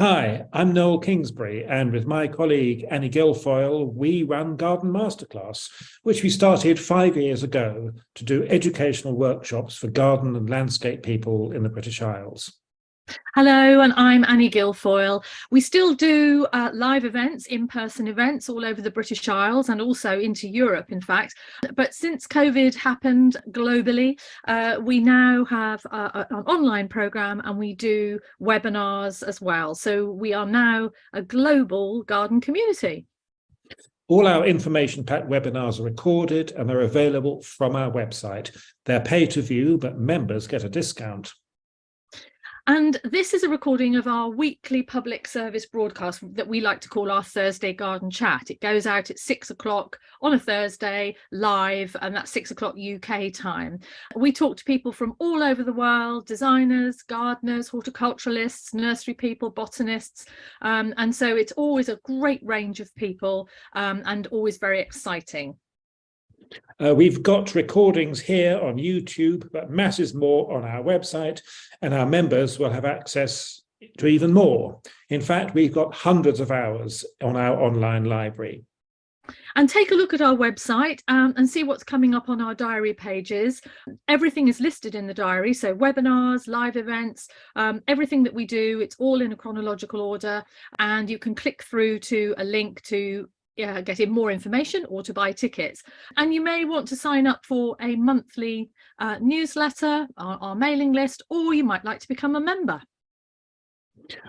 Hi, I'm Noel Kingsbury, and with my colleague Annie Guilfoyle, we run Garden Masterclass, which we started 5 years ago to do educational workshops for garden and landscape people in the British Isles. Hello, and I'm Annie Guilfoyle. We still do live events, in-person events all over the British Isles and also into Europe, in fact. But since COVID happened globally, we now have an online program and we do webinars as well. So we are now a global garden community. All our information-packed webinars are recorded and they're available from our website. They're pay to view, but members get a discount. And this is a recording of our weekly public service broadcast that we like to call our Thursday Garden Chat. It goes out at 6 o'clock on a Thursday live, and that's 6 o'clock UK time. We talk to people from all over the world, designers, gardeners, horticulturalists, nursery people, botanists. And so it's always a great range of people and always very exciting. We've got recordings here on YouTube, but masses more on our website, and our members will have access to even more. In fact, we've got hundreds of hours on our online library. And take a look at our website and see what's coming up on our diary pages. Everything is listed in the diary, so webinars, live events, everything that we do, it's all in a chronological order, and you can click through to a link to get in more information or to buy tickets. And you may want to sign up for a monthly newsletter, our mailing list, or you might like to become a member.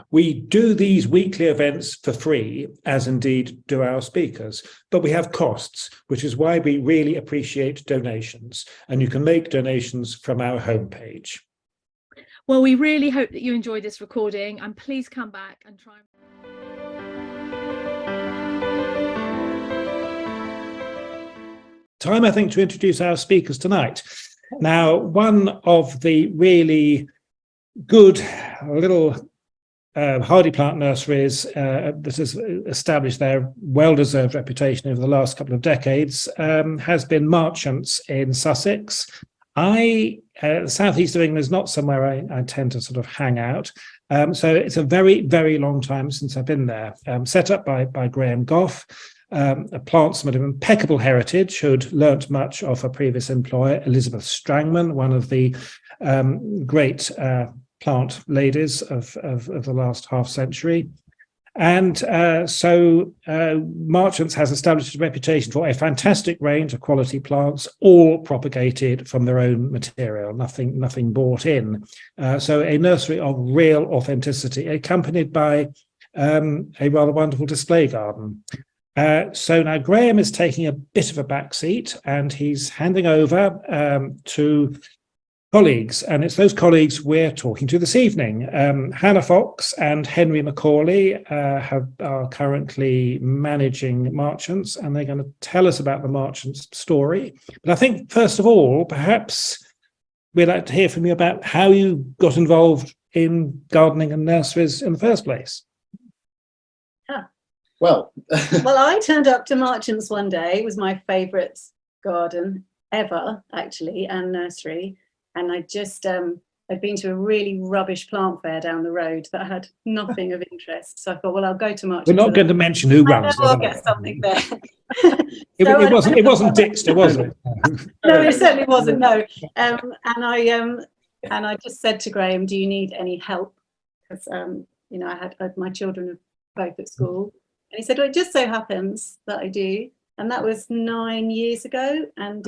We do these weekly events for free, as indeed do our speakers, but we have costs, which is why we really appreciate donations, and you can make donations from our homepage. Well, we really hope that you enjoyed this recording, and please come back and try. Time, I think, to introduce our speakers tonight. Now, one of the really good little hardy plant nurseries that has established their well-deserved reputation over the last couple of decades has been Marchants in Sussex. The southeast of England is not somewhere I tend to sort of hang out. So it's a very, very long time since I've been there. Set up by Graham Goff. A plantsman of impeccable heritage who'd learnt much of her previous employer, Elizabeth Strangman, one of the great plant ladies of the last half century. And so Marchants has established a reputation for a fantastic range of quality plants, all propagated from their own material, nothing bought in. So a nursery of real authenticity, accompanied by a rather wonderful display garden. So now Graham is taking a bit of a back seat and he's handing over to colleagues, and it's those colleagues we're talking to this evening. Hannah Fox and Henry Macaulay are currently managing Marchants, and they're going to tell us about the Marchants story. But I think, first of all, perhaps we'd like to hear from you about how you got involved in gardening and nurseries in the first place. Well, I turned up to Marchants one day. It was my favourite garden ever, actually, and nursery. And I just I'd been to a really rubbish plant fair down the road that had nothing of interest. So I thought, well, I'll go to Marchants. We're not going to mention who runs. I'll get something there. It wasn't Dixter, was it? No, it certainly wasn't. No. And I just said to Graham, "Do you need any help?" Because I had my children are both at school. And he said, well, it just so happens that I do. And that was 9 years ago. And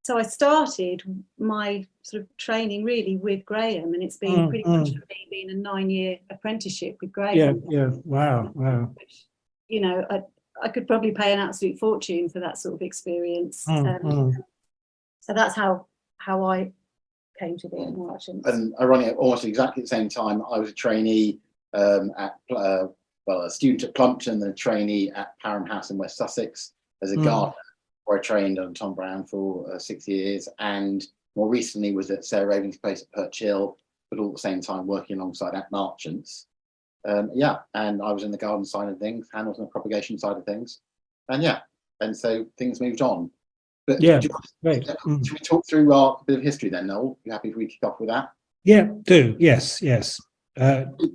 so I started my sort of training really with Graham. And it's been pretty much for me being a 9-year apprenticeship with Graham. Yeah. Wow. Which, I could probably pay an absolute fortune for that sort of experience. So that's how I came to be at Marchants. And ironically, almost exactly at the same time, I was a trainee a student at Plumpton and a trainee at Parham House in West Sussex as a gardener, where I trained under Tom Brown for 6 years, and more recently was at Sarah Raving's place at Perch Hill, but all at the same time working alongside at Marchants. And I was in the garden side of things, Hannah was on the propagation side of things, and so things moved on. But should we talk through our bit of history then, Noel? You happy if we kick off with that? Yeah, do. Yes.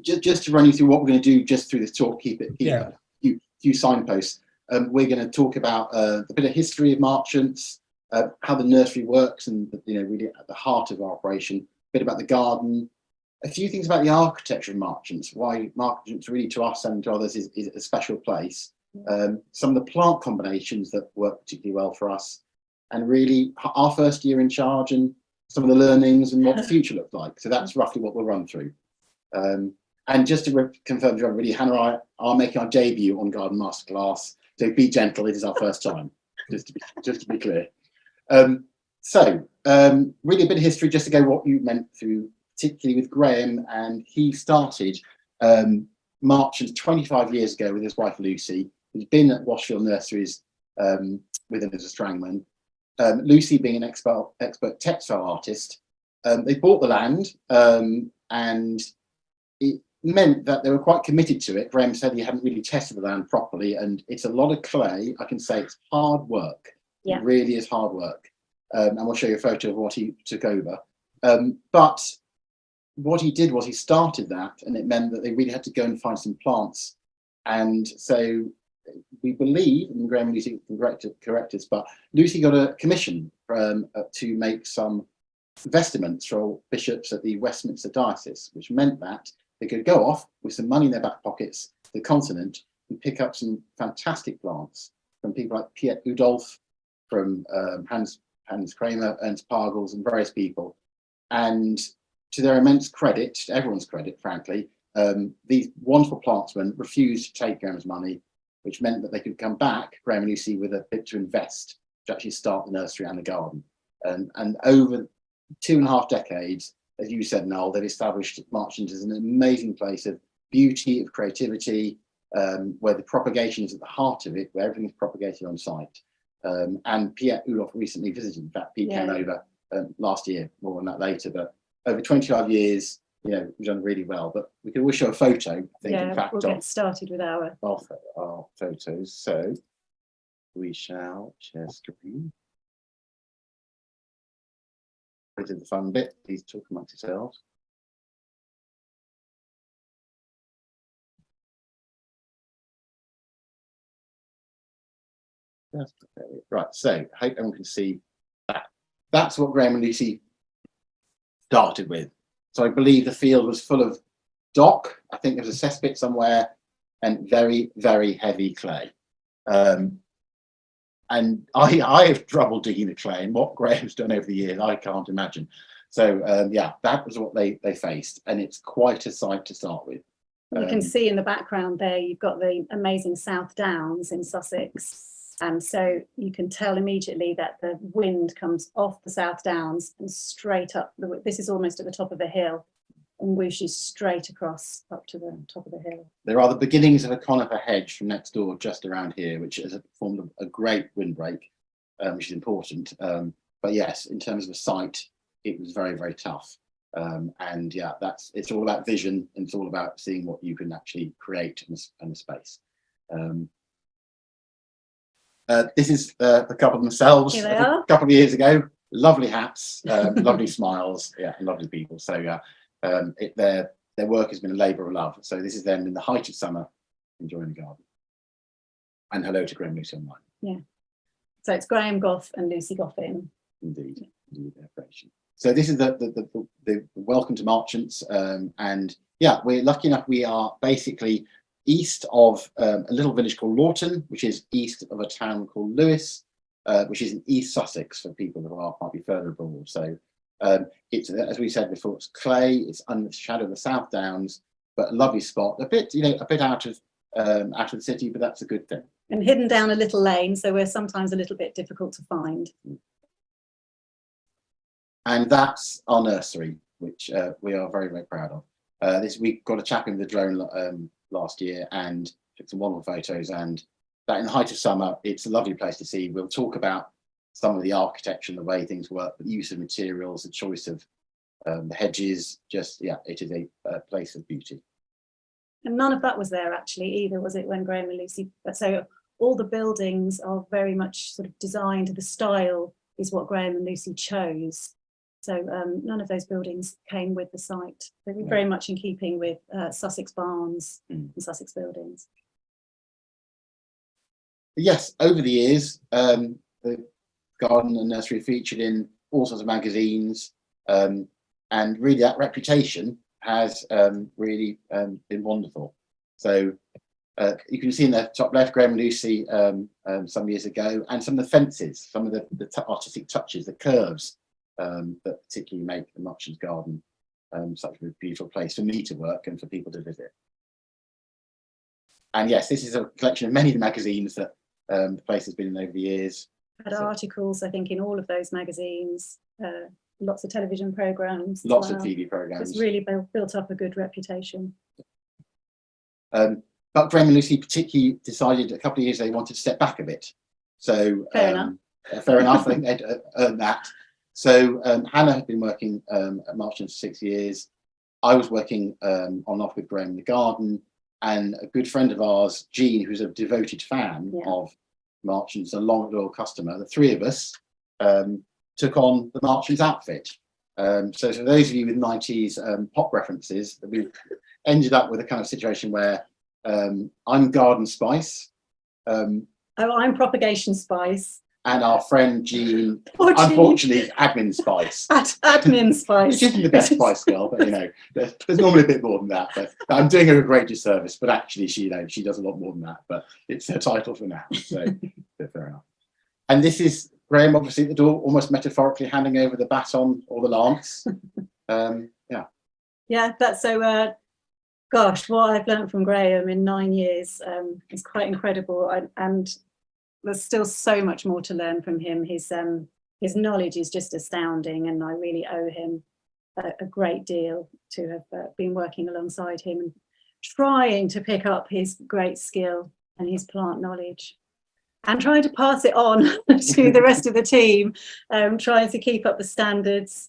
Just to run you through what we're going to do just through this talk, keep Yeah. a few signposts. We're going to talk about a bit of history of Marchants, how the nursery works, and really at the heart of our operation. A bit about the garden, a few things about the architecture of Marchants, why Marchants really to us and to others is a special place. Some of the plant combinations that work particularly well for us, and really our first year in charge and some of the learnings and what the future looks like. So that's roughly what we'll run through. And just to confirm to everybody, Hannah and I are making our debut on Garden Masterclass. So be gentle, it is our first time, just to be clear. Really a bit of history just to go what you meant through, particularly with Graham, and he started Marchants 25 years ago with his wife Lucy, who's been at Washfield Nurseries with him as a strangman. Lucy being an expert textile artist, they bought the land, and it meant that they were quite committed to it. Graham said he hadn't really tested the land properly, and it's a lot of clay. I can say it's hard work. Yeah. It really is hard work. And we'll show you a photo of what he took over. But what he did was he started that, and it meant that they really had to go and find some plants. And so we believe, and Graham and Lucy can correct us, but Lucy got a commission to make some vestments for bishops at the Westminster Diocese, which meant that they could go off with some money in their back pockets to the continent and pick up some fantastic plants from people like Piet Udolf, from Hans Kramer, Ernst Pagels, and various people. And to their immense credit, to everyone's credit, frankly, these wonderful plantsmen refused to take Graham's money, which meant that they could come back, Graham and Lucy, with a bit to invest to actually start the nursery and the garden. And over 2.5 decades, as you said, Noel, they've established Marchants as an amazing place of beauty, of creativity, where the propagation is at the heart of it, where everything is propagated on site. And Piet Udolf recently visited. In fact, Pete came over last year, more on that later. But over 25 years, we've done really well. But we can always show a photo, I think, in fact, we'll get started with our photos. So we shall share screen. This is the fun bit. Please talk amongst yourselves. Right, so I hope everyone can see that. That's what Graham and Lucy started with. So I believe the field was full of dock. I think there was a cesspit somewhere, and very, very heavy clay. And I have trouble digging the clay, and what Graham's done over the years, I can't imagine. So that was what they faced, and it's quite a sight to start with. You can see in the background there, you've got the amazing South Downs in Sussex. And so you can tell immediately that the wind comes off the South Downs and straight up. This is almost at the top of a hill, and whooshes straight across up to the top of the hill. There are the beginnings of a conifer hedge from next door, just around here, which has formed a great windbreak, which is important. But yes, in terms of the site, it was very, very tough. And yeah, it's all about vision, and it's all about seeing what you can actually create in the space. This is the couple themselves a couple of years ago. Lovely hats, lovely smiles, yeah, and lovely people. So their work has been a labour of love. So this is them in the height of summer, enjoying the garden. And hello to Graham and Lucy online. Yeah. So it's Graham Goff and Lucy Goffin. Indeed, their creation. So this is the welcome to Marchants, and yeah, we're lucky enough. We are basically east of a little village called Lawton, which is east of a town called Lewes, which is in East Sussex for people who might be further abroad. So it's, as we said before, it's clay. It's under the shadow of the South Downs, but a lovely spot. A bit out of the city, but that's a good thing. And hidden down a little lane, so we're sometimes a little bit difficult to find. And that's our nursery, which we are very, very proud of. We got a chap in with a drone last year and took some wonderful photos, and that in the height of summer, it's a lovely place to see. We'll talk about some of the architecture and the way things work, the use of materials, the choice of the hedges. It is a place of beauty. And none of that was there actually either, was it, when Graham and Lucy? So all the buildings are very much sort of designed, the style is what Graham and Lucy chose. So none of those buildings came with the site. They were very much in keeping with Sussex Barns and Sussex Buildings. Yes, over the years, the garden and nursery featured in all sorts of magazines, and really that reputation has really been wonderful. So you can see in the top left, Graham and Lucy some years ago, and some of the fences, some of the artistic touches, the curves that particularly make the Marchants garden such a beautiful place for me to work and for people to visit. And yes, this is a collection of many of the magazines that the place has been in over the years. Had articles, I think, in all of those magazines, lots of television programmes. Lots of TV programmes. It's really built up a good reputation. But Graham and Lucy particularly decided a couple of years they wanted to step back a bit. So fair enough. I think they'd earned that. So Hannah had been working at Marchants for 6 years. I was working on and off with Graham in the garden, and a good friend of ours, Jean, who's a devoted fan of Marchants, a long loyal customer. The three of us took on the Marchants outfit. So for those of you with 90s pop references, we ended up with a kind of situation where I'm Garden Spice. I'm Propagation Spice. And our friend Jean, unfortunately, Admin Spice. Admin Spice. Which isn't the best Spice Girl, but you know, there's normally a bit more than that. But I'm doing her a great disservice. But actually, she does a lot more than that. But it's her title for now, so fair enough. And this is Graham, obviously, at the door, almost metaphorically handing over the baton or the lance. Yeah, that's so. Gosh, what I've learned from Graham in 9 years is quite incredible, and there's still so much more to learn from him. His knowledge is just astounding, and I really owe him a great deal to have been working alongside him and trying to pick up his great skill and his plant knowledge, and trying to pass it on to the rest of the team, trying to keep up the standards.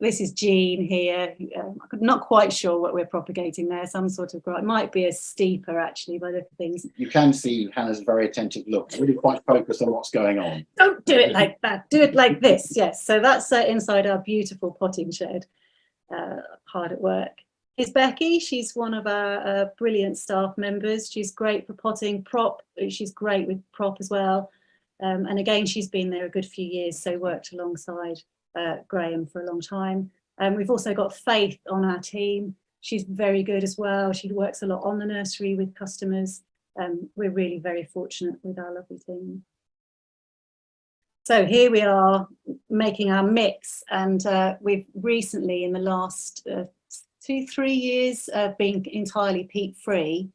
This is Jean here. I'm not quite sure what we're propagating there. Some sort of, it might be a steeper actually by the things. You can see Hannah's very attentive look, really quite focused on what's going on. Don't do it like that. Do it like this. Yes. So that's inside our beautiful potting shed. Hard at work. Here's Becky. She's one of our brilliant staff members. She's great for potting. Prop. She's great with prop as well. And again, she's been there a good few years, so worked alongside Graham for a long time. We've also got Faith on our team. She's very good as well. She works a lot on the nursery with customers. We're really very fortunate with our lovely team. So here we are making our mix, and we've recently, in the last 2-3 years, been entirely peat free,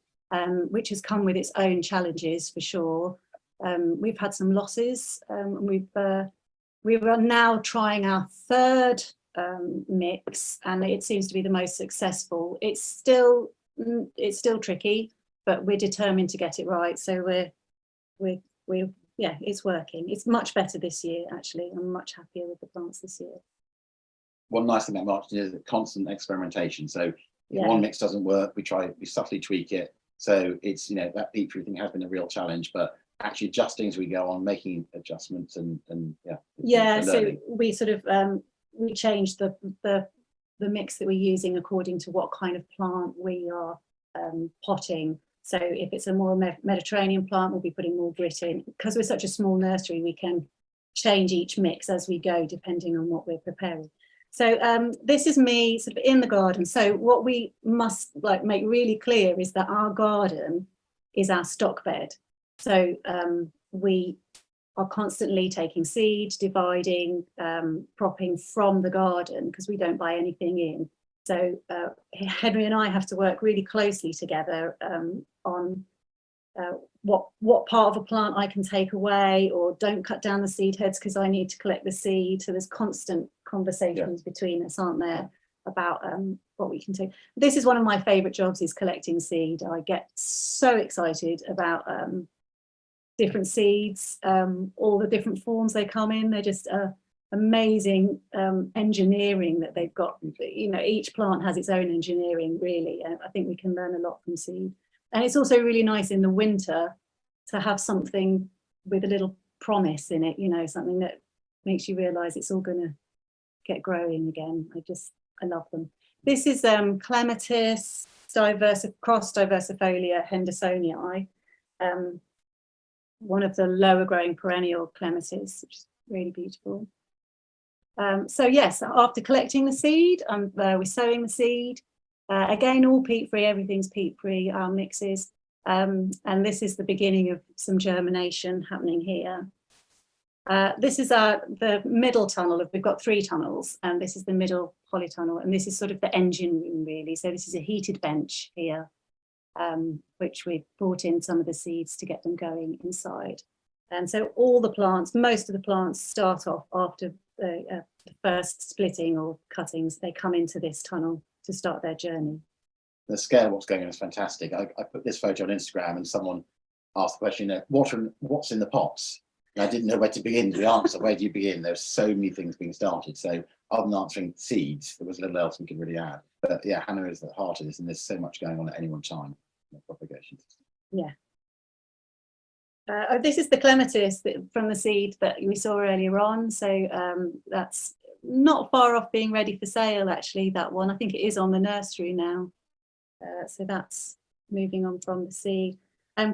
which has come with its own challenges for sure. We've had some losses. We are now trying our third mix, and it seems to be the most successful. It's still tricky, but we're determined to get it right. So yeah, it's working. It's much better this year, actually. I'm much happier with the plants this year. One nice thing about Marchants is constant experimentation. So if one mix doesn't work, we subtly tweak it. So it's, that peat free thing has been a real challenge, but actually adjusting as we go on, making adjustments and so we sort of we changed the mix that we're using according to what kind of plant we are potting. So if it's a more Mediterranean plant, we'll be putting more grit in. Because we're such a small nursery, we can change each mix as we go depending on what we're preparing. So this is me sort of in the garden. So what we must make really clear is that our garden is our stock bed. So we are constantly taking seed, dividing, propping from the garden because we don't buy anything in. So Henry and I have to work really closely together on what part of a plant I can take away, or don't cut down the seed heads because I need to collect the seed. So there's constant conversations between us, aren't there, about what we can take. This is one of my favourite jobs, is collecting seed. I get so excited about different seeds, all the different forms they come in. They're just amazing engineering that they've got. Each plant has its own engineering, really. I think we can learn a lot from seed. And it's also really nice in the winter to have something with a little promise in it, something that makes you realise it's all going to get growing again. I love them. This is clematis cross diversifolia hendersonii, one of the lower growing perennial clematis, which is really beautiful. So yes, after collecting the seed, we're sowing the seed. Again, all peat free, everything's peat free, our mixes. And this is the beginning of some germination happening here. This is the middle tunnel. We've got 3 tunnels, and this is the middle polytunnel, and this is sort of the engine room, really. So this is a heated bench here, which we've brought in some of the seeds to get them going inside. And so all the plants, most of the plants start off after the first splitting or cuttings. They come into this tunnel to start their journey. The scale of what's going on is fantastic. I put this photo on Instagram, and someone asked the question, what's in the pots? And I didn't know where to begin to answer. Where do you begin? There's so many things being started. So other than answering seeds, there was little else we could really add. But yeah, Hannah is the heart of this, and there's so much going on at any one time in the propagation. Yeah. This is the clematis from the seed that we saw earlier on. So that's not far off being ready for sale, actually, that one. I think it is on the nursery now. So that's moving on from the seed.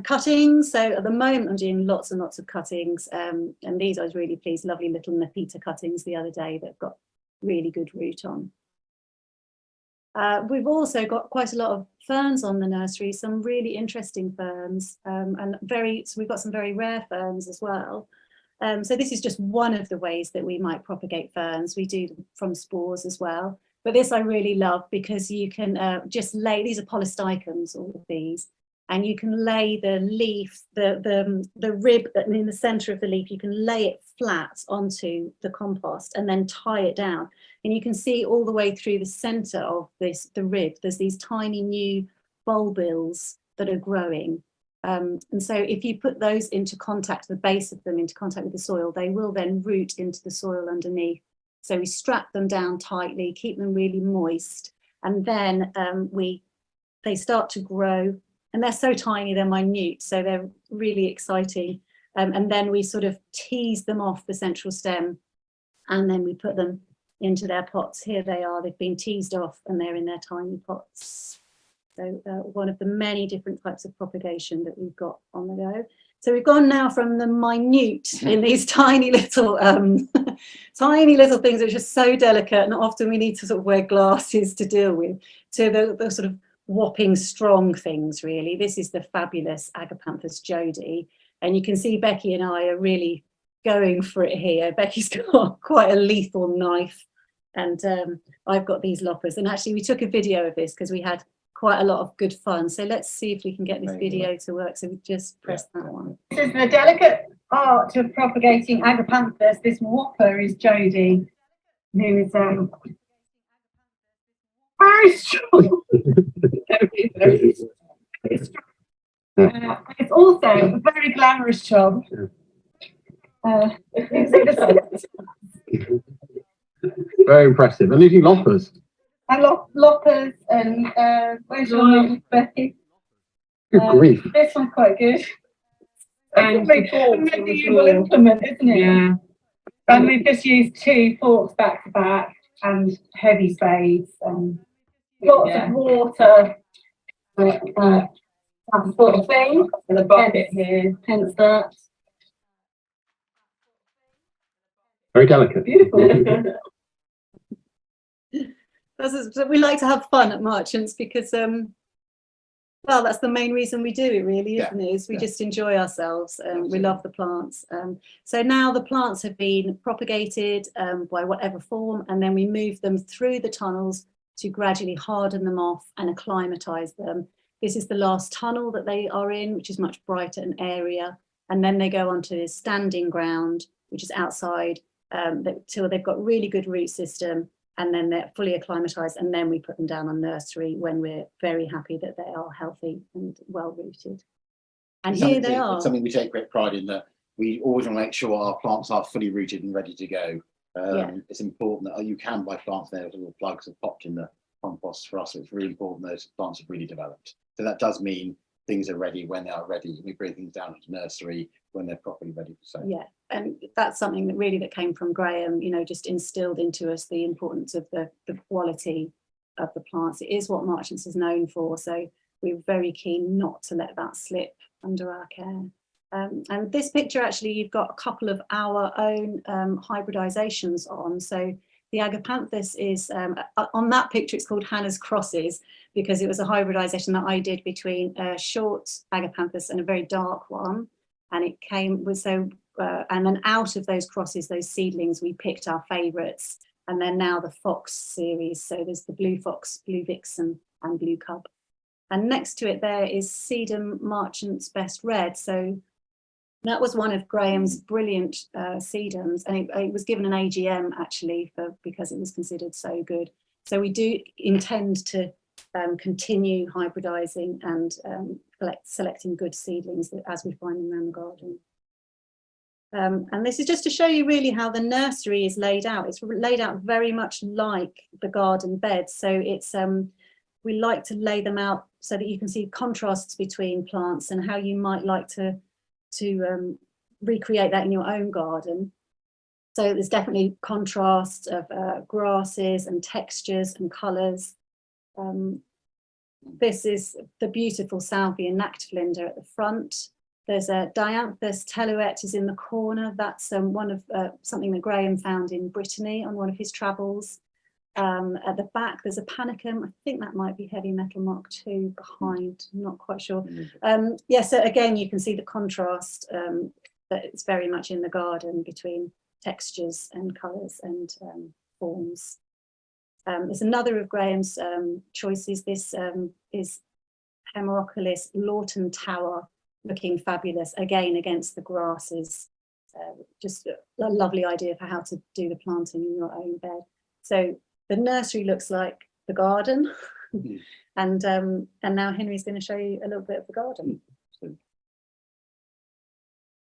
Cuttings. So at the moment, I'm doing lots and lots of cuttings. And these I was really pleased. Lovely little Nepeta cuttings the other day that have got really good root on. We've also got quite a lot of ferns on the nursery, some really interesting ferns, and so we've got some very rare ferns as well. So this is just one of the ways that we might propagate ferns. We do them from spores as well. But this I really love because you can just lay, these are polystichums, all of these, and you can lay the leaf, the rib in the center of the leaf, you can lay it flat onto the compost and then tie it down. And you can see all the way through the center of the rib, there's these tiny new bulbils that are growing. And so if you put those into contact, the base of them into contact with the soil, they will then root into the soil underneath. So we strap them down tightly, keep them really moist, and then they start to grow, and they're so tiny, they're minute, so they're really exciting. And then we sort of tease them off the central stem, and then we put them into their pots. Here they are, they've been teased off and they're in their tiny pots. So one of the many different types of propagation that we've got on the go. So we've gone now from the minute in these tiny little tiny little things which are so delicate, and often we need to sort of wear glasses to deal with, to the sort of whopping strong things, really. This is the fabulous Agapanthus jodi, and you can see Becky and I are really going for it here. Becky's got quite a lethal knife, and I've got these loppers, and actually we took a video of this because we had quite a lot of good fun. So let's see if we can get this video to work. So we just press that one. This is the delicate art of propagating Agapanthus. This whopper is Jodie, who is very strong. very strong. It's also a very glamorous job. Very impressive. And using loppers. And loppers and where's your name, Becky? Good grief. This one's quite good. And a medieval implement, isn't it? Yeah. And we've just used 2 forks back to back and heavy spades and lots of water. That sort of thing. And a bucket here. Hence that. Very delicate. Beautiful. We like to have fun at Marchants because, well, that's the main reason we do it, really, isn't it? Is we just enjoy ourselves. We love the plants. So now the plants have been propagated by whatever form, and then we move them through the tunnels to gradually harden them off and acclimatise them. This is the last tunnel that they are in, which is much brighter and airier. And then they go onto this standing ground, which is outside, till they've got really good root system. And then they're fully acclimatized, and then we put them down on nursery when we're very happy that they are healthy and well rooted. And here they are. It's something we take great pride in, that we always want to make sure our plants are fully rooted and ready to go. It's important that you can buy plants there with little plugs that popped in the compost for us. So it's really important those plants have really developed. So that does mean things are ready when they are ready. We bring things down to the nursery when they're properly ready for sale. Yeah, and that's something that came from Graham, you know, just instilled into us the importance of the quality of the plants. It is what Marchants is known for, so we're very keen not to let that slip under our care. And this picture, actually, you've got a couple of our own hybridizations on. So the agapanthus is, on that picture, it's called Hannah's Crosses, because it was a hybridization that I did between a short agapanthus and a very dark one. And it came with and then out of those crosses, those seedlings, we picked our favourites. And then now the Fox series. So there's the Blue Fox, Blue Vixen, and Blue Cub. And next to it there is Sedum Marchant's Best Red. So that was one of Graham's brilliant sedums, and it was given an AGM actually because it was considered so good. So we do intend to continue hybridizing and selecting good seedlings as we find them around the garden. And this is just to show you really how the nursery is laid out. It's laid out very much like the garden beds. So it's we like to lay them out so that you can see contrasts between plants and how you might like to recreate that in your own garden. So there's definitely contrast of grasses and textures and colours. This is the beautiful Salvia nactiflinda at the front. There's a Dianthus teluet is in the corner. That's one of something that Graham found in Brittany on one of his travels. At the back, there's a panicum. I think that might be Heavy Metal Mark II behind. I'm not quite sure. Yeah, so again, you can see the contrast that it's very much in the garden between textures and colours and forms. There's another of Graham's choices. This is Hemerocolis Lawton Tower, looking fabulous, again against the grasses. Just a lovely idea for how to do the planting in your own bed. So the nursery looks like the garden, and now Henry's going to show you a little bit of the garden.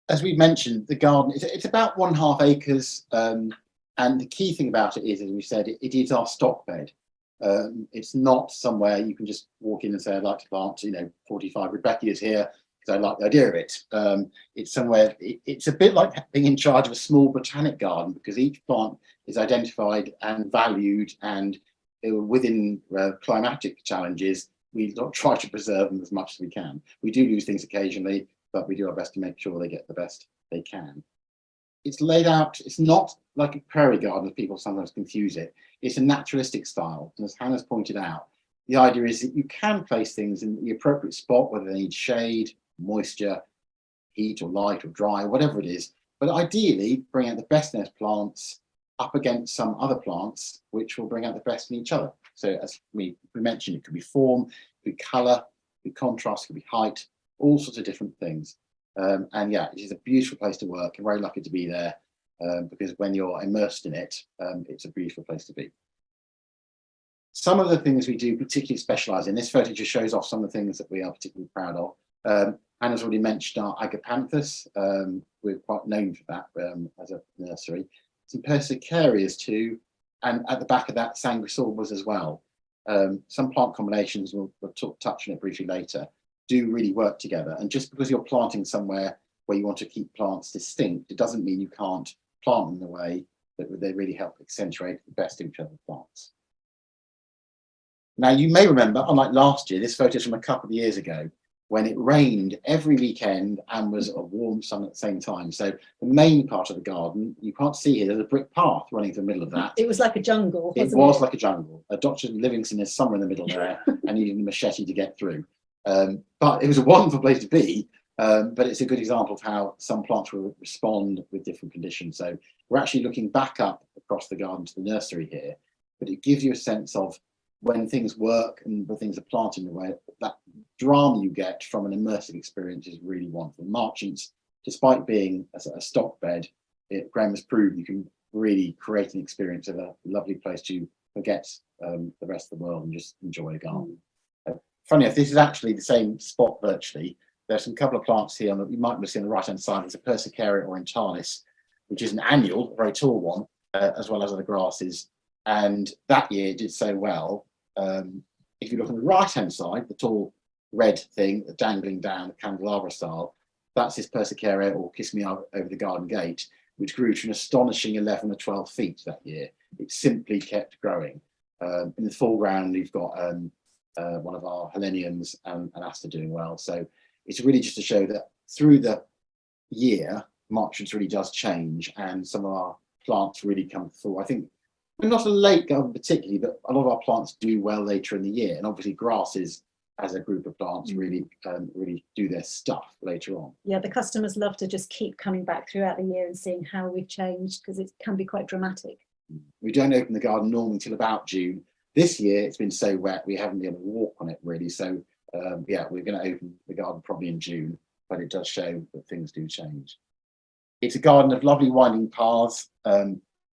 As we mentioned, the garden, it's about 1.5 acres, and the key thing about it is, as we said, it is our stock bed. It's not somewhere you can just walk in and say, I'd like to plant, 45 Rebecca's here, because I like the idea of it. It's somewhere, it's a bit like being in charge of a small botanic garden, because each plant is identified and valued, and within climatic challenges, we try to preserve them as much as we can. We do lose things occasionally, but we do our best to make sure they get the best they can. It's laid out, it's not like a prairie garden, as people sometimes confuse it. It's a naturalistic style, and as Hannah's pointed out, the idea is that you can place things in the appropriate spot, whether they need shade, moisture, heat or light or dry, whatever it is, but ideally bring out the best in those plants up against some other plants which will bring out the best in each other. So as we mentioned, it could be form, it could be colour, it could be contrast, it could be height, all sorts of different things. And yeah, it is a beautiful place to work. I'm very lucky to be there because when you're immersed in it, it's a beautiful place to be. Some of the things we do particularly specialise in, this photo just shows off some of the things that we are particularly proud of. Hannah's already mentioned our agapanthus. We're quite known for that as a nursery. Some persicarias too, and at the back of that, sanguisorbas as well. Some plant combinations, we'll touch on it briefly later, do really work together. And just because you're planting somewhere where you want to keep plants distinct, it doesn't mean you can't plant them in a way that they really help accentuate the best of each other's plants. Now, you may remember, unlike last year, this photo is from a couple of years ago, when it rained every weekend and was a warm sun at the same time. So the main part of the garden, you can't see here, there's a brick path running through the middle of that. It was like a jungle, wasn't it? It was like a jungle. Dr. Livingston is somewhere in the middle there and needed a machete to get through. But it was a wonderful place to be, but it's a good example of how some plants will respond with different conditions. So we're actually looking back up across the garden to the nursery here, but it gives you a sense of when things work and when things are planted in a way, that drama you get from an immersive experience is really wonderful. Marchants, despite being a stock bed, Graham has proved you can really create an experience of a lovely place to forget the rest of the world and just enjoy a garden. Funny enough, this is actually the same spot virtually. There's a couple of plants here that you might see on the right hand side. There's a Persicaria orientalis, which is an annual, a very tall one, as well as other grasses. And that year it did so well. If you look on the right hand side, the tall red thing dangling down the candelabra style, that's this Persicaria, or Kiss Me Over the Garden Gate, which grew to an astonishing 11 or 12 feet that year. It simply kept growing. In the foreground, we've got one of our Heleniums and Aster doing well. So it's really just to show that through the year, Marchants really does change, and some of our plants really come through. I think we're not a late garden particularly, but a lot of our plants do well later in the year, and obviously grasses as a group of plants really do their stuff later on. Yeah, the customers love to just keep coming back throughout the year and seeing how we've changed, because it can be quite dramatic. We don't open the garden normally till about June. This year it's been so wet we haven't been able to walk on it really, so yeah, we're going to open the garden probably in June, but it does show that things do change. It's a garden of lovely winding paths,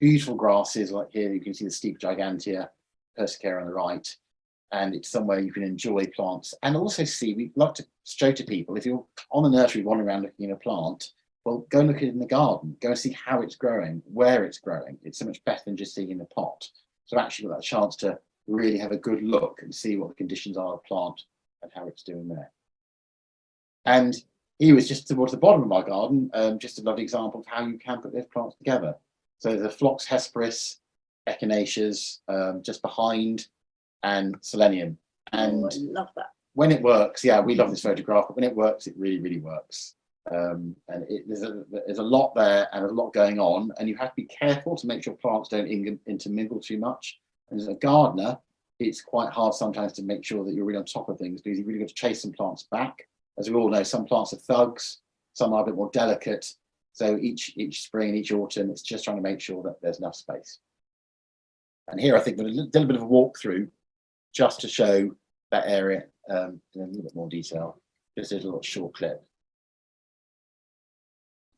beautiful grasses, like here you can see the steep gigantea, Persicaria on the right, and it's somewhere you can enjoy plants and also see. We like to show to people, if you're on the nursery wandering around looking at a plant, well, go and look at it in the garden, go and see how it's growing, where it's growing. It's so much better than just seeing in the pot. So actually got that chance to really have a good look and see what the conditions are of the plant and how it's doing there. And here was just towards the bottom of my garden, just a lovely example of how you can put those plants together. So the Phlox hesperis, echinaceas just behind, and Selenium. And I love that. When it works, yeah, we love this photograph, but when it works, it really, really works. And there's a lot there and a lot going on, and you have to be careful to make sure plants don't intermingle too much. And as a gardener, it's quite hard sometimes to make sure that you're really on top of things, because you've really got to chase some plants back. As we all know, some plants are thugs, some are a bit more delicate. So each spring and each autumn, it's just trying to make sure that there's enough space. And here I think we're a little bit of a walkthrough just to show that area in a little bit more detail. Just a little short clip.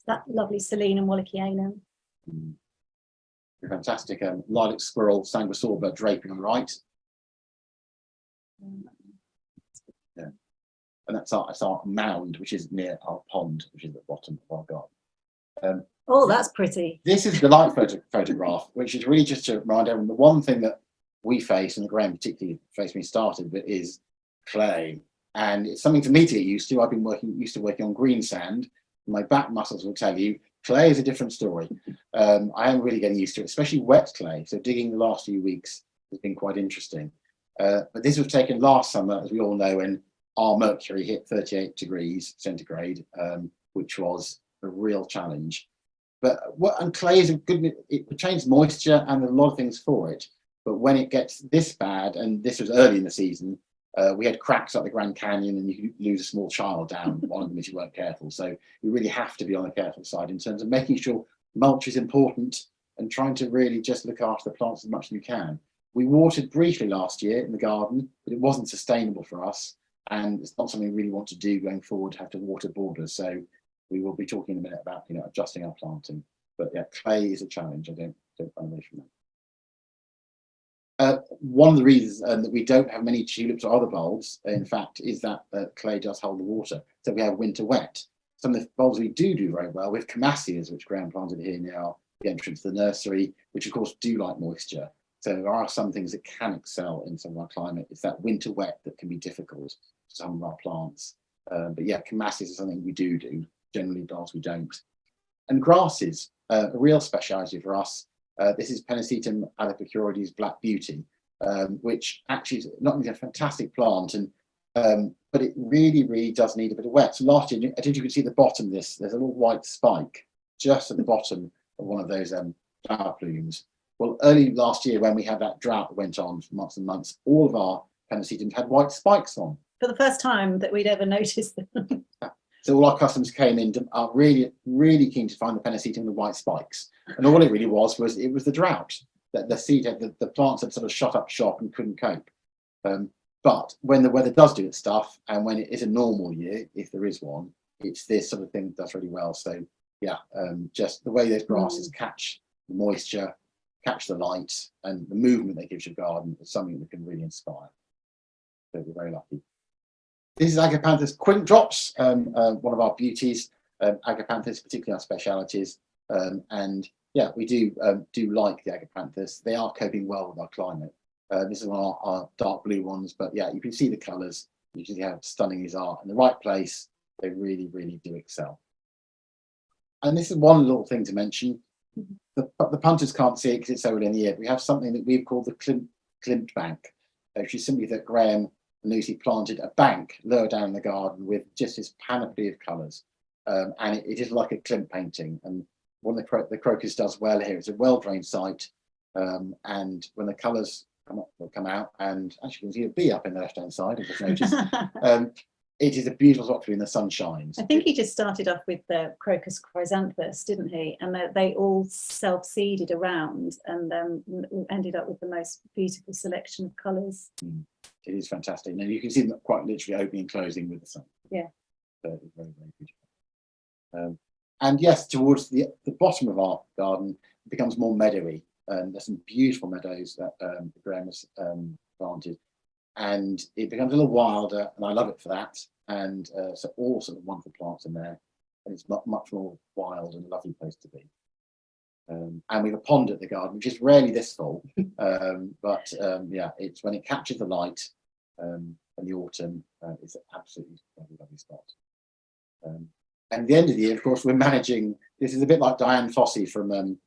That lovely Selene and Wallachianum. Fantastic lilac squirrel, sanguisorba draping on the right. Yeah. And that's our mound, which is near our pond, which is at the bottom of our garden. Oh, that's pretty. This is the light photograph, which is really just to remind everyone the one thing that we face, and Graham particularly faced when he started, but is clay. And it's something for me to get used to. I've been used to working on green sand. My back muscles will tell you clay is a different story. I am really getting used to it, especially wet clay. So digging the last few weeks has been quite interesting. But this was taken last summer, as we all know, when our mercury hit 38 degrees centigrade, which was a real challenge. And clay is a good, it retains moisture and a lot of things for it. But when it gets this bad, and this was early in the season, we had cracks up the Grand Canyon, and you could lose a small child down one of them if you weren't careful. So you really have to be on the careful side in terms of making sure mulch is important and trying to really just look after the plants as much as you can. We watered briefly last year in the garden, but it wasn't sustainable for us, and it's not something we really want to do going forward, to have to water borders. So we will be talking in a minute about adjusting our planting. But yeah, clay is a challenge. I don't run away from that. One of the reasons that we don't have many tulips or other bulbs, in fact, is that clay does hold the water. So we have winter wet. Some of the bulbs we do very well with Camassias, which Graham planted here near the entrance to the nursery, which of course do like moisture. So there are some things that can excel in some of our climate. It's that winter wet that can be difficult for some of our plants. But yeah, Camassias is something we do. Generally, bulbs we don't. And grasses, a real speciality for us. This is Pennisetum alipocurides Black Beauty, which actually is not only a fantastic plant, but it really, really does need a bit of wet. So last year, I think you can see the bottom of this. There's a little white spike just at the bottom of one of those flower plumes. Well, early last year, when we had that drought that went on for months and months, all of our Pennisetums had white spikes on. For the first time that we'd ever noticed them. So all our customers came in are really, really keen to find the Pennisetum with white spikes. And all it really was the drought. That the plants had sort of shut up shop and couldn't cope. But when the weather does do its stuff, and when it is a normal year, if there is one, it's this sort of thing that does really well. So yeah, just the way those grasses catch the moisture, catch the light, and the movement they give your garden is something that can really inspire. So we're very lucky. This is Agapanthus quint drops, one of our beauties. Agapanthus, particularly our specialities, and yeah, we do like the Agapanthus. They are coping well with our climate. This is one of our dark blue ones, but yeah, you can see the colours. You can see how stunning these are. In the right place, they really, really do excel. And this is one little thing to mention. The punters can't see it because it's so early in the year. We have something that we've called the Klimt bank, which is simply that Graham and Lucy planted a bank lower down in the garden with just this panoply of colours. And it is like a Klimt painting. And one of the crocus does well here. It's a well-drained site. And when the colours come out, and actually you can see a bee up in the left-hand side, I just noticed. It is a beautiful spot when the sun shines. I think he just started off with the crocus chrysanthus, didn't he? And they all self-seeded around and ended up with the most beautiful selection of colours. It is fantastic. Now you can see them quite literally opening and closing with the sun. Yeah. So it's very, very beautiful. And yes, towards the bottom of our garden, it becomes more meadowy. There's some beautiful meadows that Graham has planted. And it becomes a little wilder, and I love it for that. And so all sort of wonderful plants in there, and it's much more wild and lovely place to be. And we have a pond at the garden, which is rarely this full, but yeah, it's when it captures the light in the autumn, it's an absolutely lovely spot. And at the end of the year, of course, we're managing. This is a bit like Diane Fossey from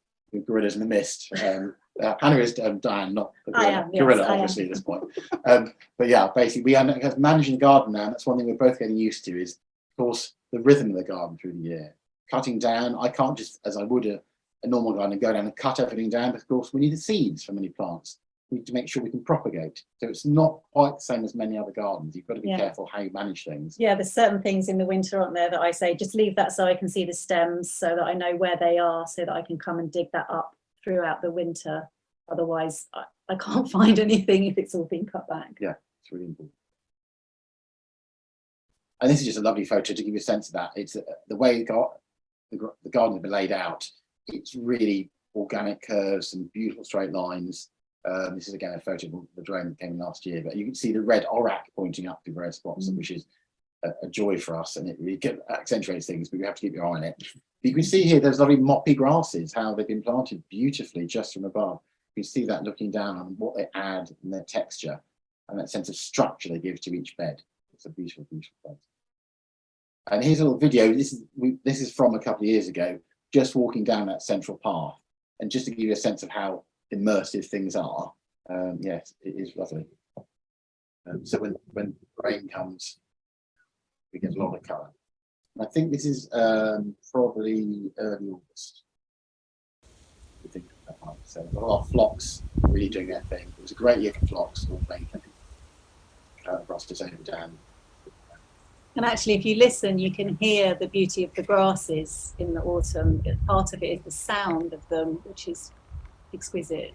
Gorillas in the Mist. Hannah is Diane, not the gorilla. I am, yes, Gorilla, I am. obviously, at this point. But yeah, basically, we are managing the garden now, and that's one thing we're both getting used to is, of course, the rhythm of the garden through the year. Cutting down, I can't just, as I would a normal garden, go down and cut everything down, but of course, we need the seeds for many plants. We need to make sure we can propagate. So it's not quite the same as many other gardens. You've got to be careful how you manage things. Yeah, there's certain things in the winter, aren't there, that I say, just leave that so I can see the stems so that I know where they are, so that I can come and dig that up throughout the winter. Otherwise, I can't find anything if it's all been cut back. Yeah, it's really important. And this is just a lovely photo to give you a sense of that. It's the way the garden has been laid out. It's really organic curves and beautiful straight lines. This is again a photo of the drone that came last year, but you can see the red orac pointing up to various spots, which is a joy for us, and it really accentuates things, but you have to keep your eye on it. But you can see here there's lovely moppy grasses, how they've been planted beautifully just from above. You can see that looking down on what they add in their texture and that sense of structure they give to each bed. It's a beautiful, beautiful place. And here's a little video. This is from a couple of years ago, just walking down that central path, and just to give you a sense of how immersive things are. Yes, it is lovely. So when rain comes, we get a lot of colour. I think this is probably early August. I think that might be so. A lot of flocks really doing their thing. It was a great year for flocks, all rain coming across to over down. And actually, if you listen, you can hear the beauty of the grasses in the autumn. Part of it is the sound of them, which is exquisite.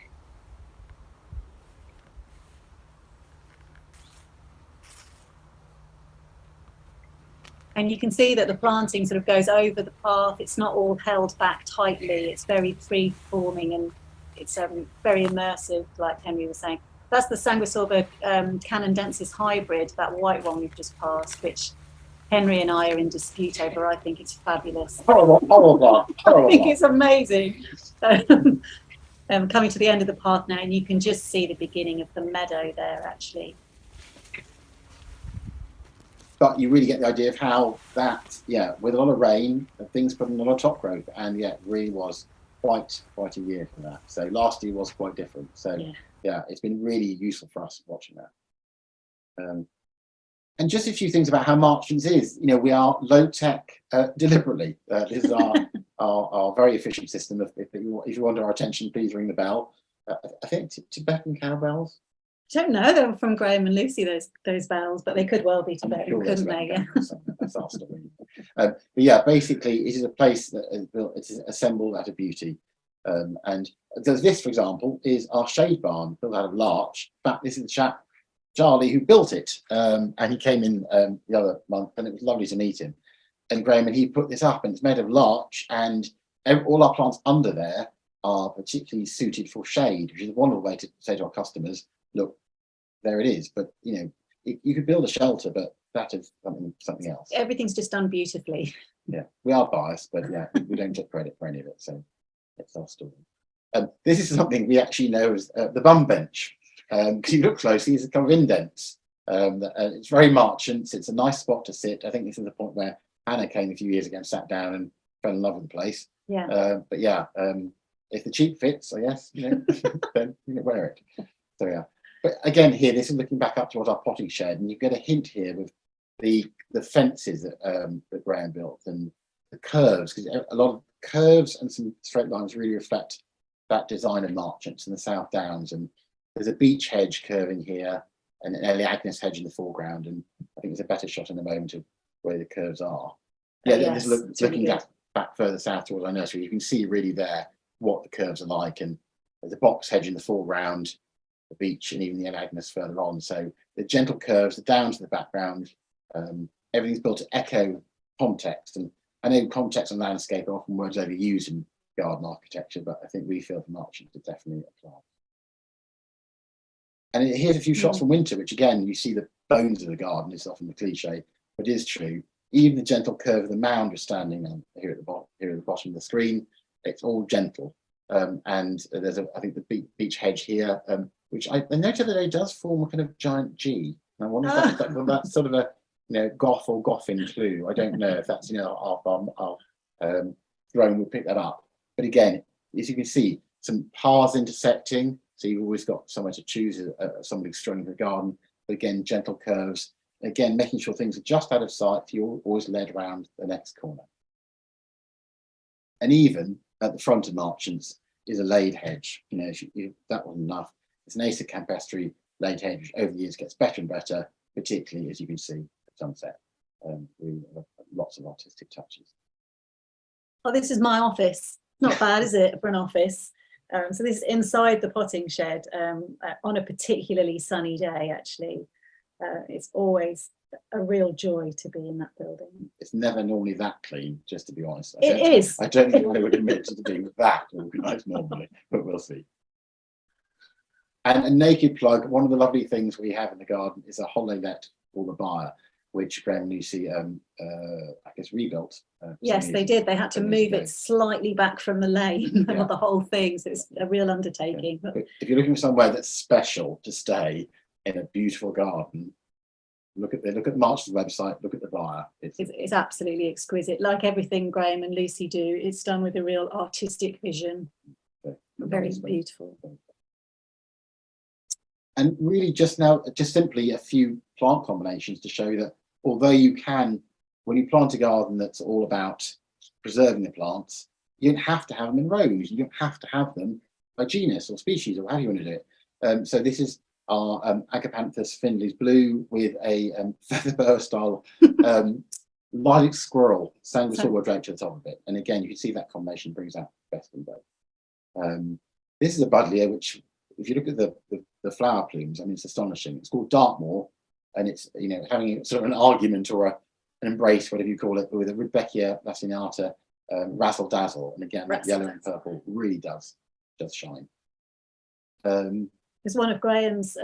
And you can see that the planting sort of goes over the path. It's not all held back tightly. It's very free-forming, and it's very immersive, like Henry was saying. That's the Sanguisulva Canondensis hybrid, that white one we've just passed, which Henry and I are in dispute over. I think it's fabulous. Horrible. I think it's amazing. Coming to the end of the path now, and you can just see the beginning of the meadow there, actually. But you really get the idea of how that, with a lot of rain, things put in a lot of top growth, and it really was quite a year for that. So last year was quite different. So yeah, it's been really useful for us watching that. And just a few things about how Marchants is. We are low tech deliberately. This is our very efficient system. If you want our attention, please ring the bell. I think Tibetan cowbells. I don't know them from Graham and Lucy, those bells, but they could well be Tibetan, Sure, couldn't they? Yeah. That's our story. But yeah, basically, it is a place that is built. It is assembled out of beauty. And this, for example, is our shade barn built out of larch. In fact, this is the chap Charlie who built it, and he came in the other month, and it was lovely to meet him. And Graham and he put this up, and it's made of larch, and all our plants under there are particularly suited for shade, which is a wonderful way to say to our customers, look, there it is. But you could build a shelter, but that is something else. Everything's just done beautifully. Yeah, we are biased, but yeah, we don't take credit for any of it. So it's our story. This is something we actually know as the bum bench. Because you look closely, it's a kind of indents. It's very Marchants. It's a nice spot to sit. I think this is the point where Hannah came a few years ago and sat down and fell in love with the place. Yeah. But yeah, if the cheap fits, I guess, you know, then you can wear it. So yeah. But again, here, this is looking back up towards our potting shed, and you get a hint here with the fences that Graham built and the curves, because a lot of curves and some straight lines really reflect that design of Marchants and the South Downs. And there's a beech hedge curving here and an Elaeagnus hedge in the foreground. And I think there's a better shot in a moment of where the curves are. Yeah, yes, looking back further south towards our nursery, you can see really there what the curves are like. And there's a box hedge in the foreground, the beech, and even the Elaeagnus further on. So the gentle curves, the downs in the background, everything's built to echo context. And I know context and landscape are often words overused in garden architecture, but I think we feel for Marchants it definitely applies. And here's a few shots from winter, which again, you see the bones of the garden. It's often the cliche, but it is true. Even the gentle curve of the mound we're standing on here at the bottom of the screen, it's all gentle. And there's I think the beech hedge here, which I noted that it does form a kind of giant G. And I wonder if that's sort of a Goth or Goffin clue. I don't know if that's our drone would pick that up. But again, as you can see, some paths intersecting, so you've always got somewhere to choose somebody strolling in the garden. But again, gentle curves. Again, making sure things are just out of sight. You're always led around the next corner. And even at the front of Marchants is a laid hedge. That wasn't enough. It's an Acer campestri laid hedge, which over the years gets better and better, particularly as you can see at sunset. Lots of artistic touches. Oh, this is my office. Not bad, is it, for an office? So this is inside the potting shed on a particularly sunny day, actually. It's always a real joy to be in that building. It's never normally that clean, just to be honest. It is. I don't think I would admit to being that organised normally, but we'll see. And a naked plug, one of the lovely things we have in the garden is a holiday let for the buyer, which Graham and Lucy, I guess, rebuilt. Yes, they did. They had to move it slightly back from the lane, the whole thing. So it's a real undertaking. But if you're looking for somewhere that's special to stay in a beautiful garden, look at March's website. Look at the buyer. It's absolutely exquisite. Like everything Graham and Lucy do, it's done with a real artistic vision. Very beautiful. And really, just simply a few plant combinations to show that although you can, when you plant a garden that's all about preserving the plants, you don't have to have them in rows. You don't have to have them by genus or species or however you want to do it. So this is our Agapanthus Findley's blue with a feather boa style lilac squirrel sanguisulva draped to the top of it. And again, you can see that combination brings out the best of both. This is a buddleia, which, if you look at the flower plumes, I mean, it's astonishing. It's called Dartmoor, and it's having sort of an argument or an embrace, whatever you call it, with a Rudbeckia laciniata razzle dazzle. And again, that yellow and purple really does shine. It's one of Graham's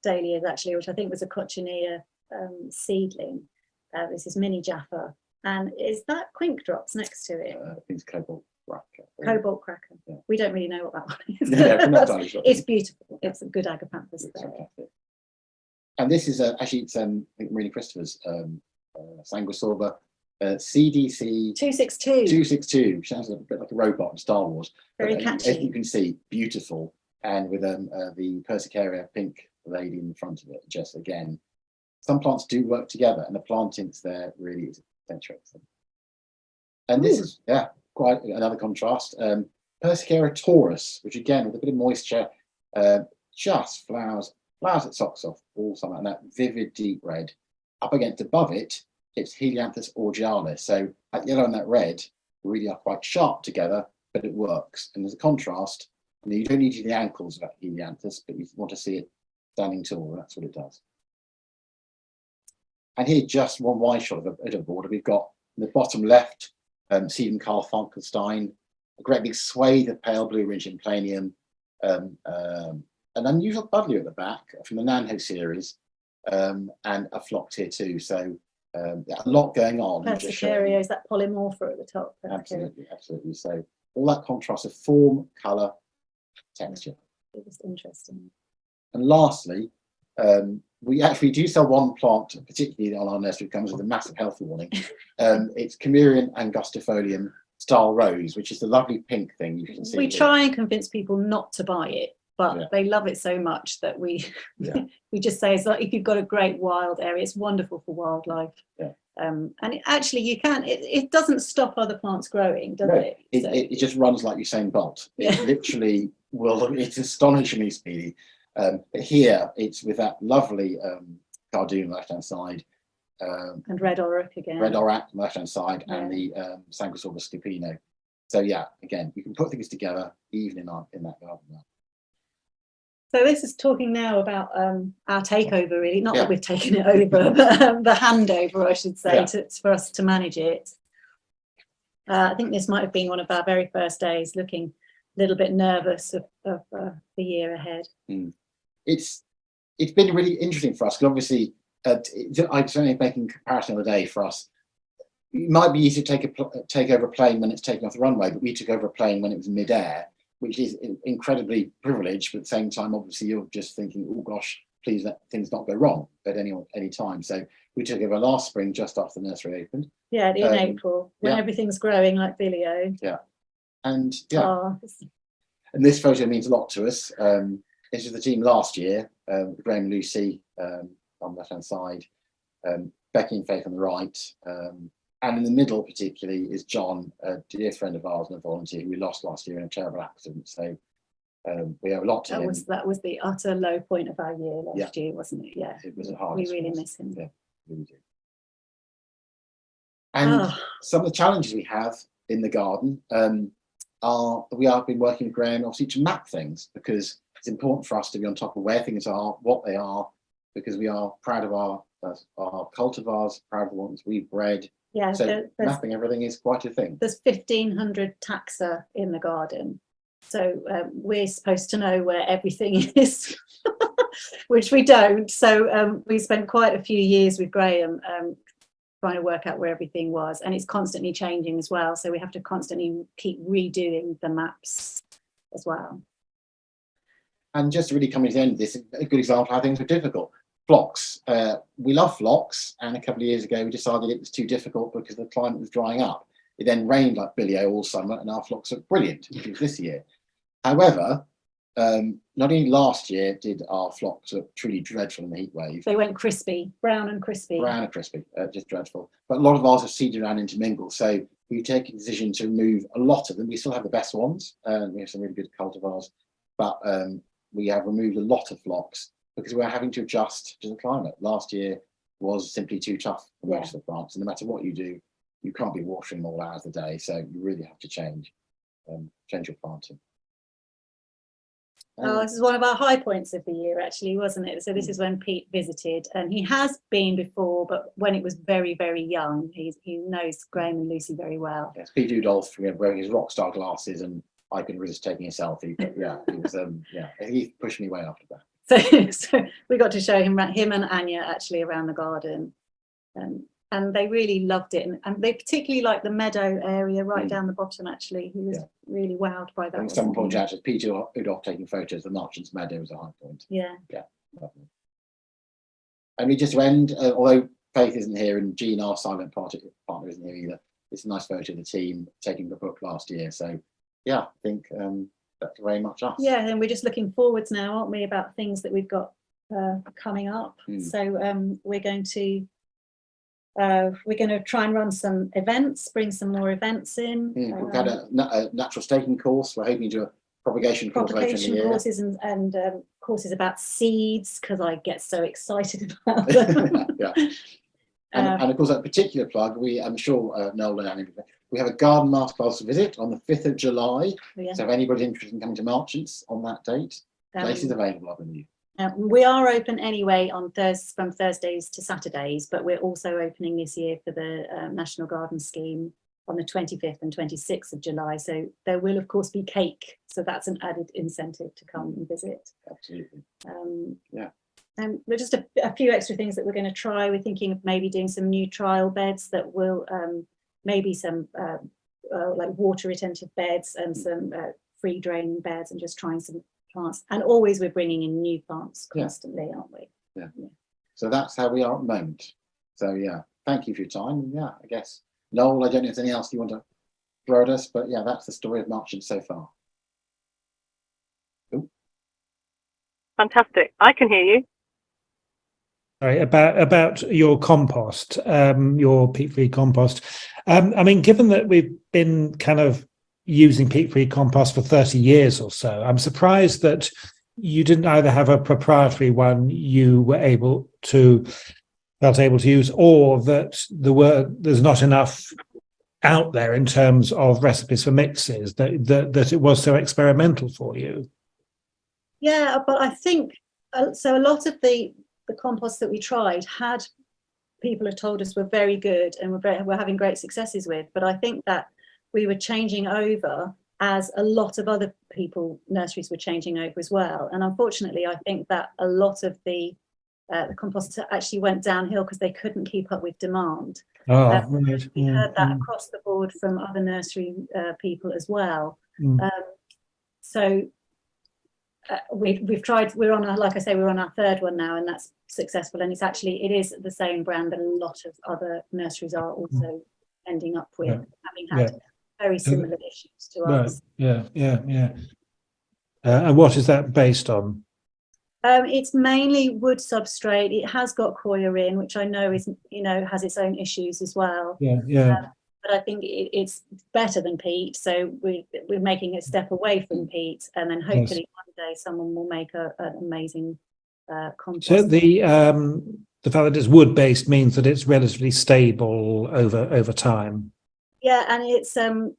dahlias, actually, which I think was a cochineal seedling. This is Mini Jaffa, and is that Quink Drops next to it? I think it's Cobalt Cracker. Cobalt Cracker. Yeah. We don't really know what that one is. Yeah, it's beautiful. It's a good Agapanthus. And this is actually it's I think Marina Christopher's sanguisulva CDC 262. Sounds a bit like a robot in Star Wars. Very catchy. As you can see, beautiful, and with the Persicaria pink lady in the front of it. Just again, some plants do work together, and the plantings there really is accentuates. And this is quite another contrast. Persicaria taurus, which again with a bit of moisture, just flowers its socks off all summer, and that vivid deep red. Up against above it, it's Helianthus aurealis. So that yellow and that red really are quite sharp together, but it works. And there's a contrast. You don't need the ankles of that Helianthus, but you want to see it standing tall, and that's what it does. And here, just one wide shot of a border. We've got in the bottom left, Sedum Carl Funkelstein, a great big swathe of pale blue Ringing Planium, an unusual buddleia at the back from the Nanho series, and a flocked here too. So a lot going on. Persicaria is that polymorpha at the top. Absolutely. So all that contrast of form, colour, texture. It was interesting. And lastly, we actually do sell one plant, particularly on our nursery, comes with a massive health warning. It's Camerian angustifolium style rose, which is the lovely pink thing you can see. We here. try and convince people not to buy it, but Yeah. they love it so much that we Yeah. we just say it's like if you've got a great wild area, it's wonderful for wildlife. Yeah. And actually you can, it doesn't stop other plants growing, does No, it? So, it just runs like Usain Bolt. It Yeah. literally will, it's astonishingly speedy. But here it's with that lovely cardoon on the left hand side, and red auroch again. red auroch on the left hand side, and Yeah. the Sanguisulus scipino. So yeah, again, you can put things together even in that garden. So this is talking now about our takeover, really. Not Yeah. that we've taken it over, but the handover, I should say, Yeah. for us to manage it. I think this might have been one of our very first days, looking a little bit nervous of the year ahead. It's been really interesting for us because obviously I'm certainly making a comparison the other day for us. It might be easy to take over a plane when it's taking off the runway, but we took over a plane when it was mid-air, which is incredibly privileged, but at the same time, obviously, you're just thinking, oh gosh, please let things not go wrong at any time. So we took over last spring just after the nursery opened. Yeah, in April, when yeah. everything's growing like Billy-O. And yeah, Oh, and this photo means a lot to us. This was the team last year, Graham and Lucy on the left-hand side, Becky and Faith on the right, and in the middle particularly is John, a dear friend of ours and a volunteer who we lost last year in a terrible accident. So we have a lot to him. that was the utter low point of our year last year, wasn't it? Yeah, It was a hard. we really miss him. Yeah, really do. And some of the challenges we have in the garden we have been working with Graham obviously to map things, because it's important for us to be on top of where things are, what they are, because we are proud of our cultivars, proud of the ones we've bred. Yeah, so mapping everything is quite a thing. There's 1,500 taxa in the garden, so we're supposed to know where everything is, which we don't. So we spent quite a few years with Graham trying to work out where everything was, and it's constantly changing as well. So we have to constantly keep redoing the maps as well. And just really coming to the end of this, a good example of how things were difficult. Phlox. We love phlox, and a couple of years ago we decided it was too difficult because the climate was drying up. It then rained like Billy-O all summer, and our phlox looked brilliant, which was this year. However, not only last year did our phlox look truly dreadful in the heat wave. They went crispy, brown and crispy. Brown and crispy, just dreadful. But a lot of ours have seeded around intermingled, so we've taken the decision to remove a lot of them. We still have the best ones, we have some really good cultivars, but we have removed a lot of phlox because we're having to adjust to the climate. Last year was simply too tough for most of the plants, and no matter what you do, you can't be watering them all hours a day, so you really have to change your planting. This is one of our high points of the year, actually, wasn't it? So this is when Pete visited, and he has been before, but when it was very, very young. He knows Graham and Lucy very well. Yes, Pete Udolph wearing his rock star glasses, and I couldn't resist taking a selfie. But yeah, it was he pushed me way after that. So we got to show him and Anya actually around the garden, and they really loved it, and they particularly liked the meadow area right down the bottom. Actually, he was really wowed by that. I think someone pointed out, Peter Udolph taking photos, the Marchants meadow was a high point. Yeah, lovely. And we just to end, although Faith isn't here and Jean, our silent partner, isn't here either. It's a nice photo of the team taking the book last year. So yeah, I think that's very much us. Yeah, and we're just looking forwards now, aren't we, about things that we've got coming up. So we're going to try and run some events, bring some more events in. We've had a natural staking course. We're hoping to do a propagation course later in the year. Courses and courses about seeds, because I get so excited about them. Yeah. And of course, a particular plug, I'm sure Noel and Annie, we have a garden masterclass visit on the 5th of July. Yeah. So if anybody's interested in coming to Marchants on that date, place is available, I believe. We are open anyway on from Thursdays to Saturdays, but we're also opening this year for the National Garden Scheme on the 25th and 26th of July. So there will, of course, be cake. So that's an added incentive to come and visit. Absolutely. Yeah. And we're just a few extra things that we're going to try. We're thinking of maybe doing some new trial beds that will maybe some like water retentive beds and some free draining beds, and just trying some plants. And always we're bringing in new plants constantly, aren't we? Yeah. So that's how we are at the moment. So yeah, thank you for your time. And yeah, I guess Noel, I don't know if there's anything else you want to throw at us, but yeah, that's the story of Marchants so far. Ooh. Fantastic. I can hear you. Sorry, about your compost, your peat-free compost. I mean, given that we've been kind of using peat-free compost for 30 years or so, I'm surprised that you didn't either have a proprietary one you were felt able to use, or that there's not enough out there in terms of recipes for mixes, that it was so experimental for you. Yeah, but I think so. A lot of the compost that we tried people have told us were very good and we're having great successes with. But I think that we were changing over as a lot of other nurseries were changing over as well. And unfortunately, I think that a lot of the compost actually went downhill because they couldn't keep up with demand. Right. We heard that across the board from other nursery people as well. So we've tried. We're on like I say, we're on our third one now, and that's successful. And it is the same brand that a lot of other nurseries are also ending up with, having had very similar issues to us. Yeah. And what is that based on? It's mainly wood substrate. It has got coir in, which I know is has its own issues as well. But I think it's better than peat, so we're making a step away from peat, and then hopefully one day someone will make an amazing compost. So the fact that it's wood based means that it's relatively stable over time. Yeah, and it's a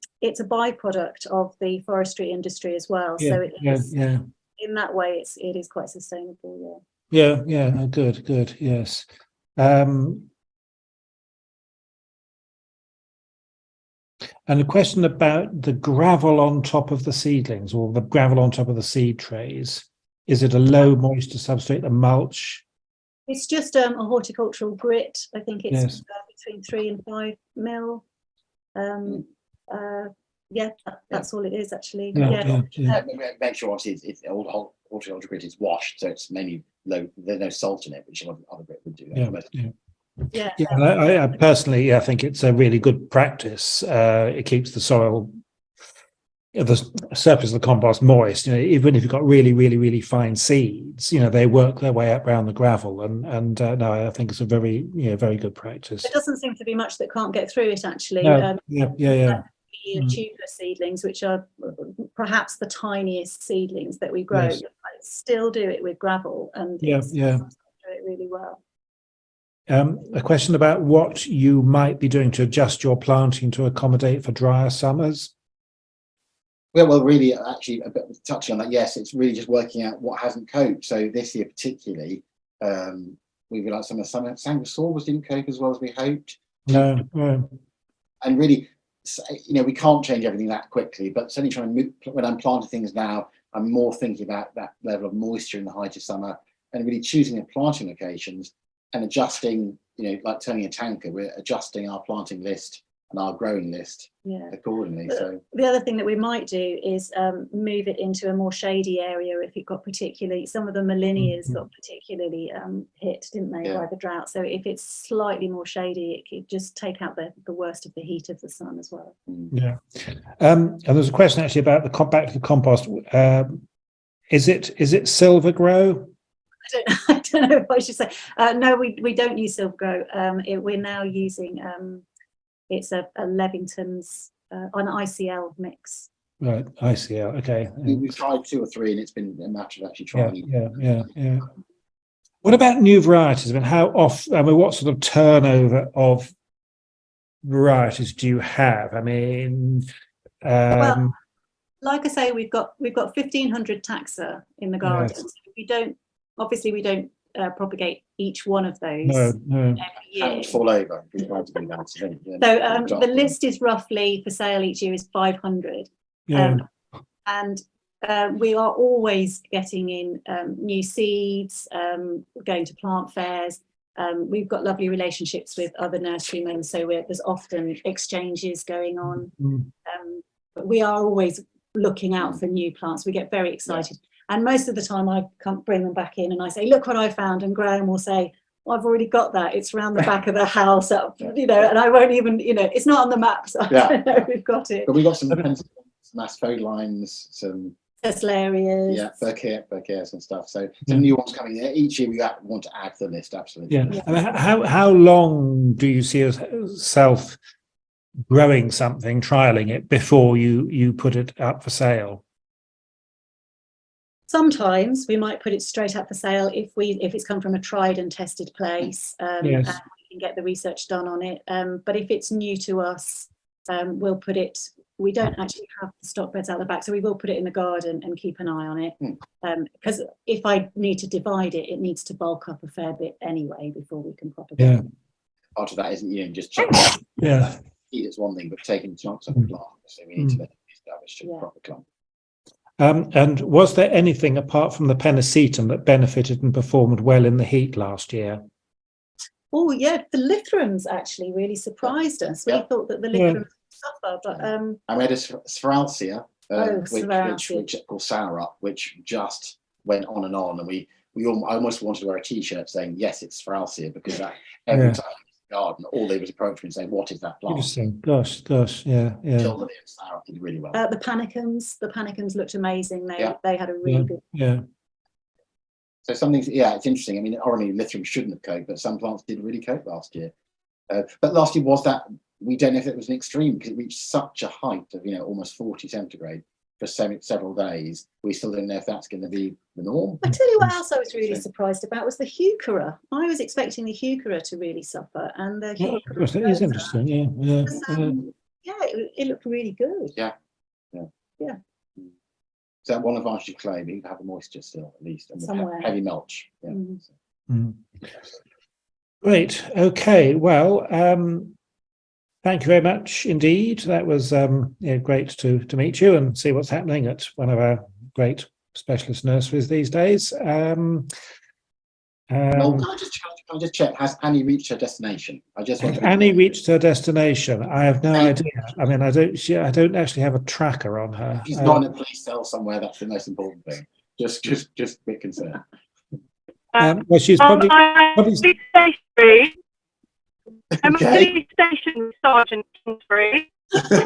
byproduct of the forestry industry as well. So it is, in that way, it is quite sustainable. Yeah. Oh, good. Yes. And a question about the gravel on top of the seedlings, or the gravel on top of the seed trays. Is it a low moisture substrate, a mulch? It's just a horticultural grit. I think it's between 3 and 5 mil. That's all it is actually. Make sure obviously it's all horticultural grit is washed, so it's mainly low. There's no salt in it, which other grit would do. I personally, I think it's a really good practice. It keeps the soil, the surface of the compost moist. Even if you've got really fine seeds, they work their way up around the gravel. And no, I think it's a very good practice. There doesn't seem to be much that can't get through it actually. Tuber seedlings, which are perhaps the tiniest seedlings that we grow, I still do it with gravel, and do it really well. A question about what you might be doing to adjust your planting to accommodate for drier summers. Well, really, actually, a bit touching on that. Yes, it's really just working out what hasn't coped. So this year, particularly, we realised some of the Sanguisaurus didn't cope as well as we hoped. No. And really, we can't change everything that quickly. But certainly, trying to when I'm planting things now, I'm more thinking about that level of moisture in the height of summer, and really choosing the planting locations. And adjusting, like turning a tanker, we're adjusting our planting list and our growing list accordingly. So the other thing that we might do is move it into a more shady area if it got particularly. Some of the Millennials got particularly hit, didn't they, by the drought? So if it's slightly more shady, it could just take out the worst of the heat of the sun as well. Yeah. And there's a question actually about back to the compost. Is it silver grow? I don't know if I should say. No, we don't use silver grow. We're now using it's a Levington's an ICL mix. Right, ICL. Okay. We've tried 2 or 3, and it's been a matter of actually trying. Yeah. What about new varieties? I mean, how often? I mean, what sort of turnover of varieties do you have? I mean, well, like I say, we've got 1,500 taxa in the garden. Yes. We don't propagate each one of those no. every year. And fall over. We try to do that. So the list is roughly for sale each year is 500. And we are always getting in new seeds, going to plant fairs. We've got lovely relationships with other nurserymen, so there's often exchanges going on. But we are always looking out for new plants. We get very excited. And most of the time I bring them back in and I say, look what I found. And Graham will say, I've already got that. It's around the back of the house, you know, and I won't even, you know, it's not on the map, so I don't know we've got it. But we got some asphodel lines, some Tesslarias. yeah, Burkias and stuff. So some new ones coming in each year. We want to add to the list, absolutely. Yeah. I mean, how long do you see yourself growing something, trialing it before you put it up for sale? Sometimes we might put it straight up for sale if it's come from a tried and tested place, and we can get the research done on it. But if it's new to us, we'll put it. We don't actually have the stock beds out the back, so we will put it in the garden and keep an eye on it. Because if I need to divide it, it needs to bulk up a fair bit anyway before we can propagate. Yeah. Part of that isn't, you know, just check. Yeah. It's one thing, but taking chunks of the plant, so we need to establish a proper clump. And was there anything apart from the pennisetum that benefited and performed well in the heat last year? Oh yeah, the lithrums actually really surprised us. We thought that the lithrums would suffer, but I made a sphaeralsia, sphaeralcia. which called sour up, which just went on, and I almost wanted to wear a T-shirt saying yes, it's sphaeralcia, because that every time in the garden, all they would approach me and say, "What is that plant?" Interesting. Gosh, yeah. Until the sour up did really well. The panicums looked amazing. They had a really good. Yeah. So some things, it's interesting. I mean, orally lithium shouldn't have coped, but some plants did really cope last year. But last year we don't know if it was an extreme, because it reached such a height of, you know, almost 40 centigrade for several days. We still don't know if that's going to be the norm. I tell you what else I was really surprised about was the heuchera. I was expecting the heuchera to really suffer, and the heuchera. That is interesting. Yeah. It looked really good. Yeah. So one advantage of clay, you have the moisture still, at least, and somewhere. Heavy mulch. Yeah. Great. Okay. Well, thank you very much indeed. That was great to meet you and see what's happening at one of our great specialist nurseries these days. Can I just check? Has Annie reached her destination? I just want Annie reached her destination. I have no idea. I mean, I don't actually have a tracker on her. She's not in a police cell somewhere. That's the most important thing. Just a bit concerned. Well, she's probably stationary. I'm a police station sergeant Kingsbury. I stood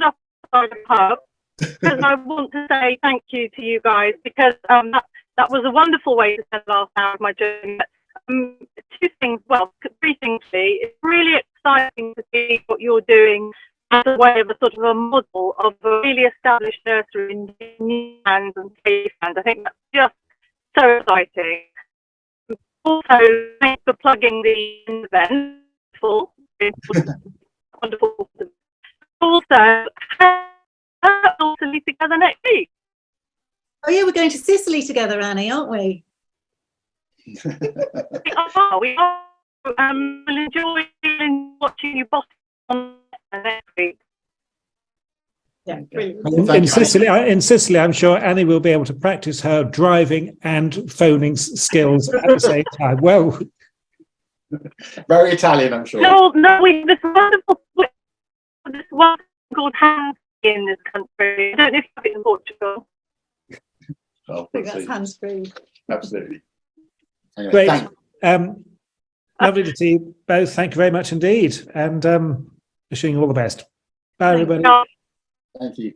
up outside the pub because I want to say thank you to you guys, because that was a wonderful way to spend the last hour of my journey. Three things really. It's really exciting to see what you're doing as a way of a sort of a model of a really established nursery in new hands and safe hands. I think that's just so exciting. Also, thanks for plugging the event. Wonderful. Also, we'll Sicily together next week. Oh yeah, we're going to Sicily together, Annie, aren't we? We are. We'll enjoy watching you boss on next week. Yeah, brilliant. In Sicily, I'm sure Annie will be able to practice her driving and phoning skills at the same time. Well, very Italian, I'm sure. No, this one called hands in this country. I don't know if you have it in Portugal. I think that's hands-free. Absolutely. Anyway, great. Lovely to see you both. Thank you very much indeed, and wishing you all the best. Bye, everybody. Thank you.